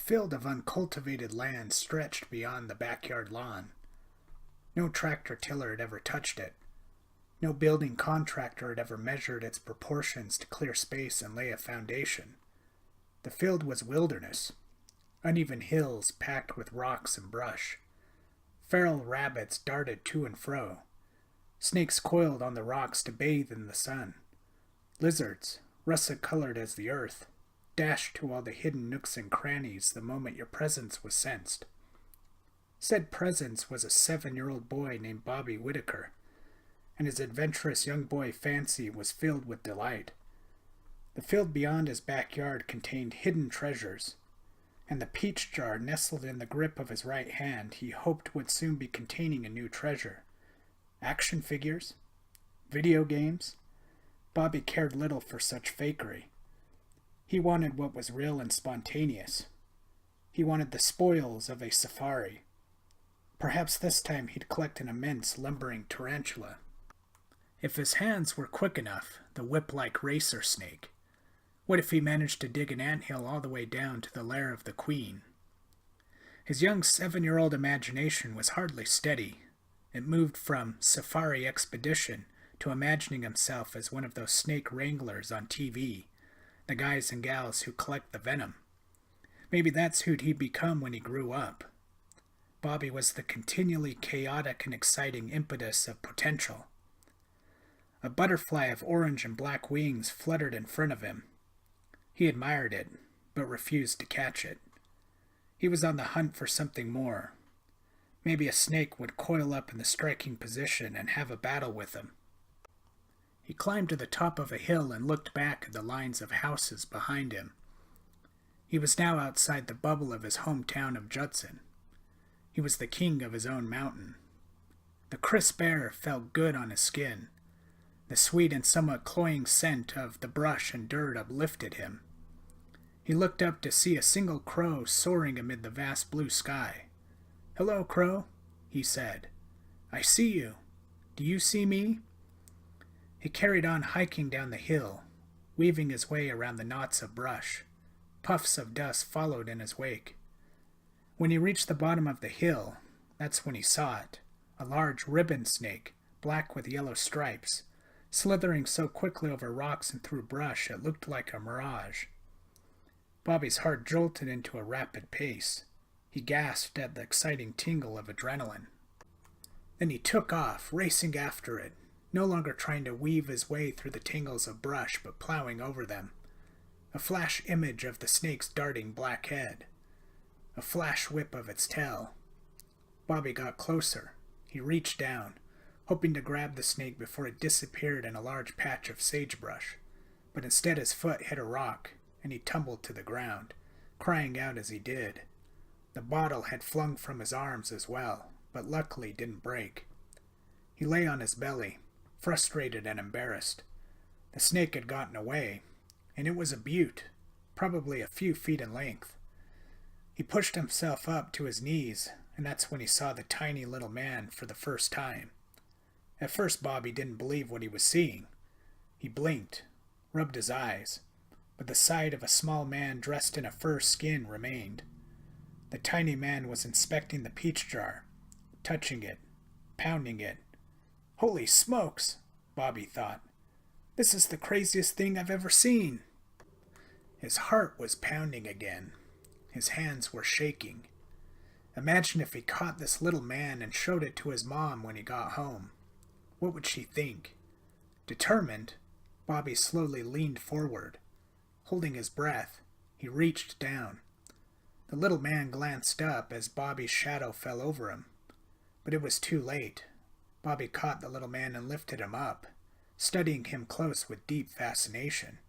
field of uncultivated land stretched beyond the backyard lawn. No tractor tiller had ever touched it. No building contractor had ever measured its proportions to clear space and lay a foundation. The field was wilderness, uneven hills packed with rocks and brush. Feral rabbits darted to and fro. Snakes coiled on the rocks to bathe in the sun. Lizards, russet-colored as the earth, dashed to all the hidden nooks and crannies the moment your presence was sensed. Said presence was a 7-year-old boy named Bobby Whitaker, and his adventurous young boy fancy was filled with delight. The field beyond his backyard contained hidden treasures, and the peach jar nestled in the grip of his right hand he hoped would soon be containing a new treasure. Action figures? Video games? Bobby cared little for such fakery. He wanted what was real and spontaneous. He wanted the spoils of a safari. Perhaps this time he'd collect an immense lumbering tarantula. If his hands were quick enough, the whip-like racer snake. What if he managed to dig an anthill all the way down to the lair of the queen? His young 7-year-old imagination was hardly steady. It moved from safari expedition to imagining himself as one of those snake wranglers on TV, the guys and gals who collect the venom. Maybe that's who he'd become when he grew up. Bobby was the continually chaotic and exciting impetus of potential. A butterfly of orange and black wings fluttered in front of him. He admired it, but refused to catch it. He was on the hunt for something more. Maybe a snake would coil up in the striking position and have a battle with him. He climbed to the top of a hill and looked back at the lines of houses behind him. He was now outside the bubble of his hometown of Judson. He was the king of his own mountain. The crisp air felt good on his skin. The sweet and somewhat cloying scent of the brush and dirt uplifted him. He looked up to see a single crow soaring amid the vast blue sky. "Hello, crow," he said. "I see you. Do you see me?" He carried on hiking down the hill, weaving his way around the knots of brush. Puffs of dust followed in his wake. When he reached the bottom of the hill, that's when he saw it, a large ribbon snake, black with yellow stripes, slithering so quickly over rocks and through brush it looked like a mirage. Bobby's heart jolted into a rapid pace. He gasped at the exciting tingle of adrenaline. Then he took off, racing after it, no longer trying to weave his way through the tangles of brush, but plowing over them. A flash image of the snake's darting black head. A flash whip of its tail. Bobby got closer. He reached down, hoping to grab the snake before it disappeared in a large patch of sagebrush, but instead his foot hit a rock, and he tumbled to the ground, crying out as he did. The bottle had flung from his arms as well, but luckily didn't break. He lay on his belly, frustrated and embarrassed. The snake had gotten away, and it was a beaut, probably a few feet in length. He pushed himself up to his knees, and that's when he saw the tiny little man for the first time. At first Bobby didn't believe what he was seeing. He blinked, rubbed his eyes, but the sight of a small man dressed in a fur skin remained. The tiny man was inspecting the peach jar, touching it, pounding it. "Holy smokes," Bobby thought. "This is the craziest thing I've ever seen." His heart was pounding again. His hands were shaking. Imagine if he caught this little man and showed it to his mom when he got home. What would she think? Determined, Bobby slowly leaned forward. Holding his breath, he reached down. The little man glanced up as Bobby's shadow fell over him. But it was too late. Bobby caught the little man and lifted him up, studying him close with deep fascination.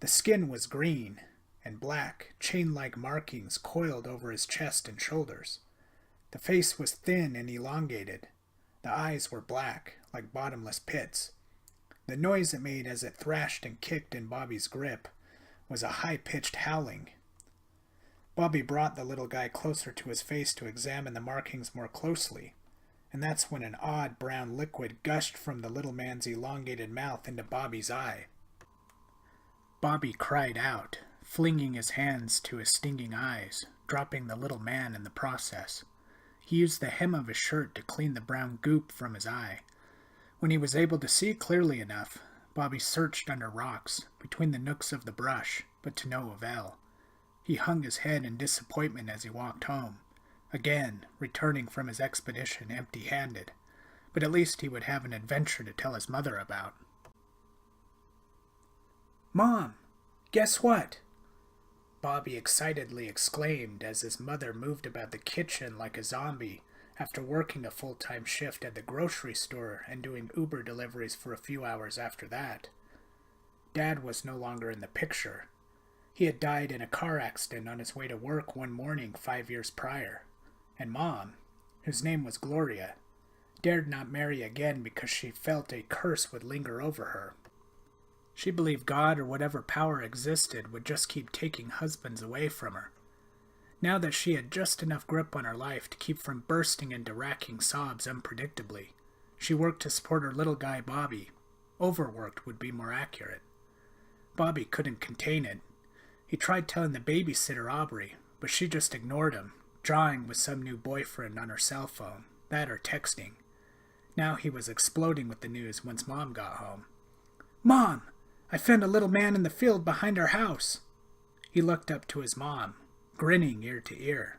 The skin was green, and black, chain-like markings coiled over his chest and shoulders. The face was thin and elongated. The eyes were black, like bottomless pits. The noise it made as it thrashed and kicked in Bobby's grip was a high-pitched howling. Bobby brought the little guy closer to his face to examine the markings more closely, and that's when an odd brown liquid gushed from the little man's elongated mouth into Bobby's eye. Bobby cried out, flinging his hands to his stinging eyes, dropping the little man in the process. He used the hem of his shirt to clean the brown goop from his eye. When he was able to see clearly enough, Bobby searched under rocks, between the nooks of the brush, but to no avail. He hung his head in disappointment as he walked home, again returning from his expedition empty-handed, but at least he would have an adventure to tell his mother about. "Mom, guess what?" Bobby excitedly exclaimed as his mother moved about the kitchen like a zombie after working a full-time shift at the grocery store and doing Uber deliveries for a few hours after that. Dad was no longer in the picture. He had died in a car accident on his way to work one morning 5 years prior, and Mom, whose name was Gloria, dared not marry again because she felt a curse would linger over her. She believed God or whatever power existed would just keep taking husbands away from her. Now that she had just enough grip on her life to keep from bursting into racking sobs unpredictably, she worked to support her little guy Bobby. Overworked would be more accurate. Bobby couldn't contain it. He tried telling the babysitter Aubrey, but she just ignored him, drawing with some new boyfriend on her cell phone, that or texting. Now he was exploding with the news once Mom got home. "Mom! I found a little man in the field behind our house." He looked up to his mom, grinning ear to ear.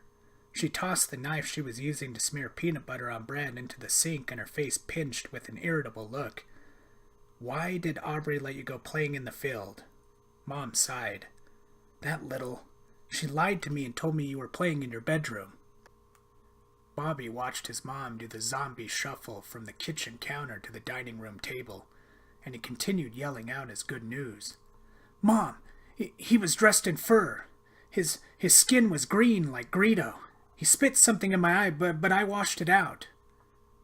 She tossed the knife she was using to smear peanut butter on bread into the sink and her face pinched with an irritable look. "Why did Aubrey let you go playing in the field?" Mom sighed. "That little. She lied to me and told me you were playing in your bedroom." Bobby watched his mom do the zombie shuffle from the kitchen counter to the dining room table, and he continued yelling out his good news. "Mom, he was dressed in fur. His skin was green like Greedo. He spit something in my eye, but I washed it out."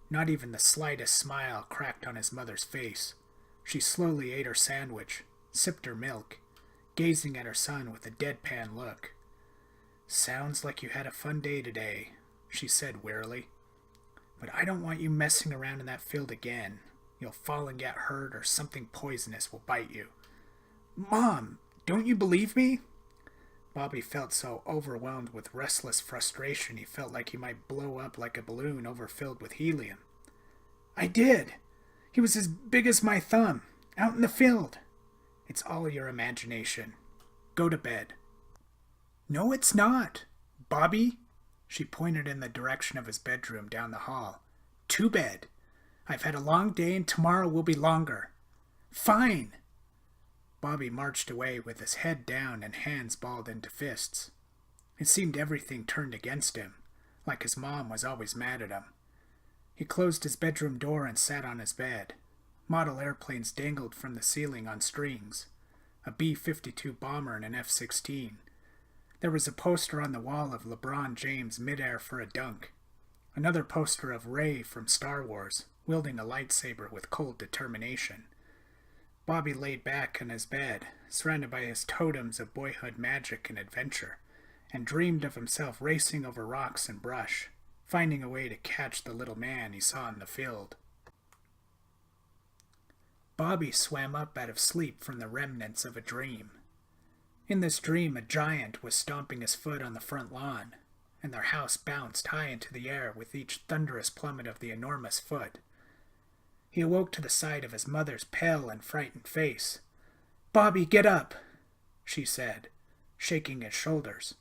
Not even the slightest smile cracked on his mother's face. She slowly ate her sandwich, sipped her milk, gazing at her son with a deadpan look. "Sounds like you had a fun day today," she said wearily. "But I don't want you messing around in that field again. You'll fall and get hurt, or something poisonous will bite you." "Mom, don't you believe me?" Bobby felt so overwhelmed with restless frustration he felt like he might blow up like a balloon overfilled with helium. "I did. He was as big as my thumb, out in the field." "It's all your imagination. Go to bed." "No, it's not. Bobby," she pointed in the direction of his bedroom down the hall. "To bed. I've had a long day and tomorrow will be longer." "Fine." Bobby marched away with his head down and hands balled into fists. It seemed everything turned against him, like his mom was always mad at him. He closed his bedroom door and sat on his bed. Model airplanes dangled from the ceiling on strings. A B-52 bomber and an F-16. There was a poster on the wall of LeBron James midair for a dunk. Another poster of Rey from Star Wars, wielding a lightsaber with cold determination. Bobby laid back on his bed, surrounded by his totems of boyhood magic and adventure, and dreamed of himself racing over rocks and brush, finding a way to catch the little man he saw in the field. Bobby swam up out of sleep from the remnants of a dream. In this dream, a giant was stomping his foot on the front lawn, and their house bounced high into the air with each thunderous plummet of the enormous foot. He awoke to the sight of his mother's pale and frightened face. "Bobby, get up," she said, shaking his shoulders.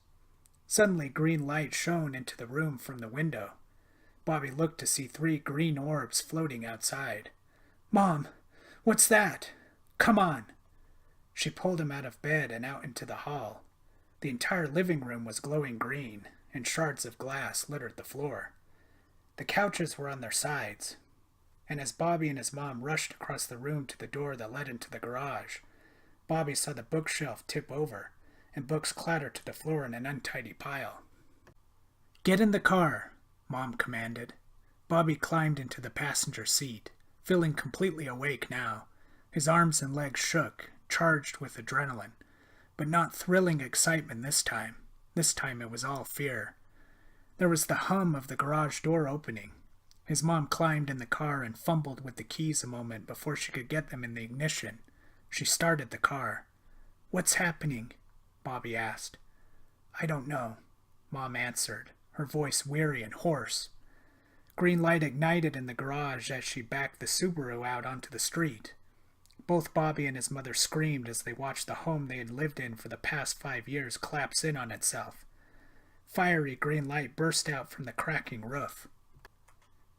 Suddenly green light shone into the room from the window. Bobby looked to see 3 green orbs floating outside. "Mom, what's that? Come on." She pulled him out of bed and out into the hall. The entire living room was glowing green, and shards of glass littered the floor. The couches were on their sides, and as Bobby and his mom rushed across the room to the door that led into the garage, Bobby saw the bookshelf tip over, and books clatter to the floor in an untidy pile. "Get in the car," Mom commanded. Bobby climbed into the passenger seat, feeling completely awake now. His arms and legs shook, charged with adrenaline, but not thrilling excitement this time. This time it was all fear. There was the hum of the garage door opening. His mom climbed in the car and fumbled with the keys a moment before she could get them in the ignition. She started the car. "What's happening?" Bobby asked. I don't know, Mom answered, her voice weary and hoarse. Green light ignited in the garage as she backed the Subaru out onto the street. Both Bobby and his mother screamed as they watched the home they had lived in for the past 5 years collapse in on itself. Fiery green light burst out from the cracking roof.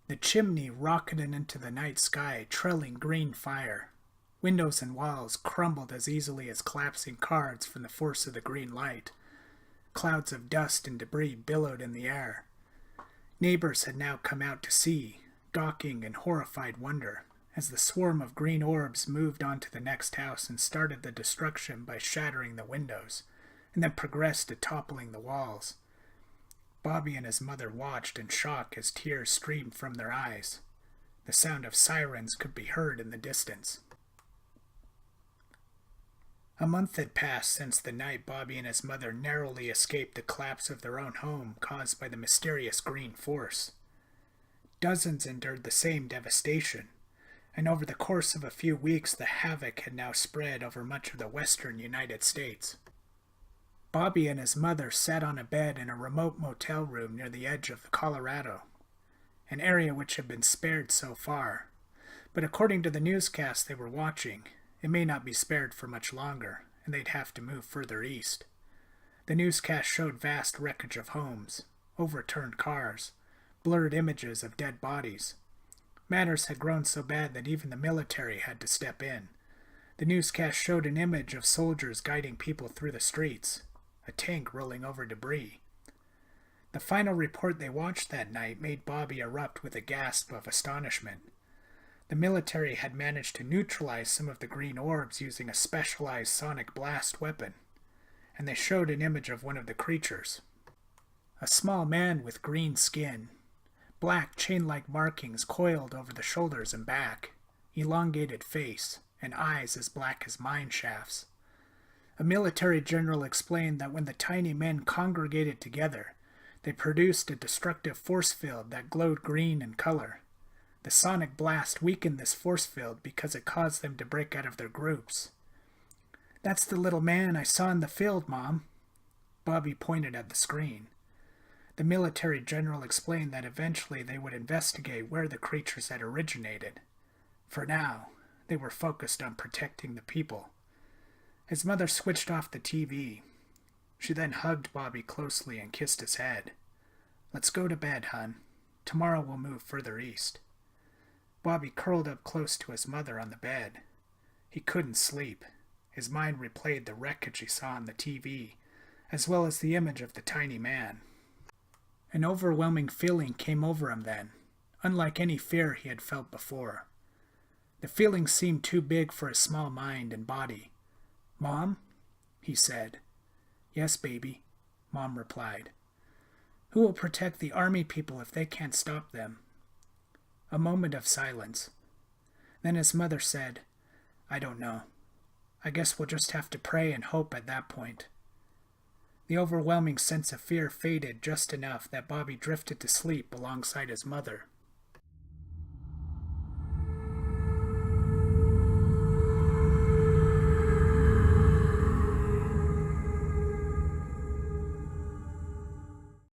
The chimney rocketed into the night sky, trailing green fire. Windows and walls crumbled as easily as collapsing cards from the force of the green light. Clouds of dust and debris billowed in the air. Neighbors had now come out to see, gawking in horrified wonder, as the swarm of green orbs moved on to the next house and started the destruction by shattering the windows, and then progressed to toppling the walls. Bobby and his mother watched in shock as tears streamed from their eyes. The sound of sirens could be heard in the distance. A month had passed since the night Bobby and his mother narrowly escaped the collapse of their own home caused by the mysterious green force. Dozens endured the same devastation, and over the course of a few weeks the havoc had now spread over much of the western United States. Bobby and his mother sat on a bed in a remote motel room near the edge of the Colorado, an area which had been spared so far, but according to the newscast they were watching, it may not be spared for much longer, and they'd have to move further east. The newscast showed vast wreckage of homes, overturned cars, blurred images of dead bodies. Matters had grown so bad that even the military had to step in. The newscast showed an image of soldiers guiding people through the streets, a tank rolling over debris. The final report they watched that night made Bobby erupt with a gasp of astonishment. The military had managed to neutralize some of the green orbs using a specialized sonic blast weapon, and they showed an image of one of the creatures. A small man with green skin, black chain-like markings coiled over the shoulders and back, elongated face, and eyes as black as mine shafts. A military general explained that when the tiny men congregated together, they produced a destructive force field that glowed green in color. The sonic blast weakened this force field because it caused them to break out of their groups. That's the little man I saw in the field, Mom. Bobby pointed at the screen. The military general explained that eventually they would investigate where the creatures had originated. For now, they were focused on protecting the people. His mother switched off the TV. She then hugged Bobby closely and kissed his head. Let's go to bed, hon. Tomorrow we'll move further east. Bobby curled up close to his mother on the bed. He couldn't sleep. His mind replayed the wreckage he saw on the TV, as well as the image of the tiny man. An overwhelming feeling came over him then, unlike any fear he had felt before. The feeling seemed too big for his small mind and body. Mom? He said. Yes, baby, Mom replied. Who will protect the army people if they can't stop them? A moment of silence. Then his mother said, I don't know. I guess we'll just have to pray and hope at that point. The overwhelming sense of fear faded just enough that Bobby drifted to sleep alongside his mother.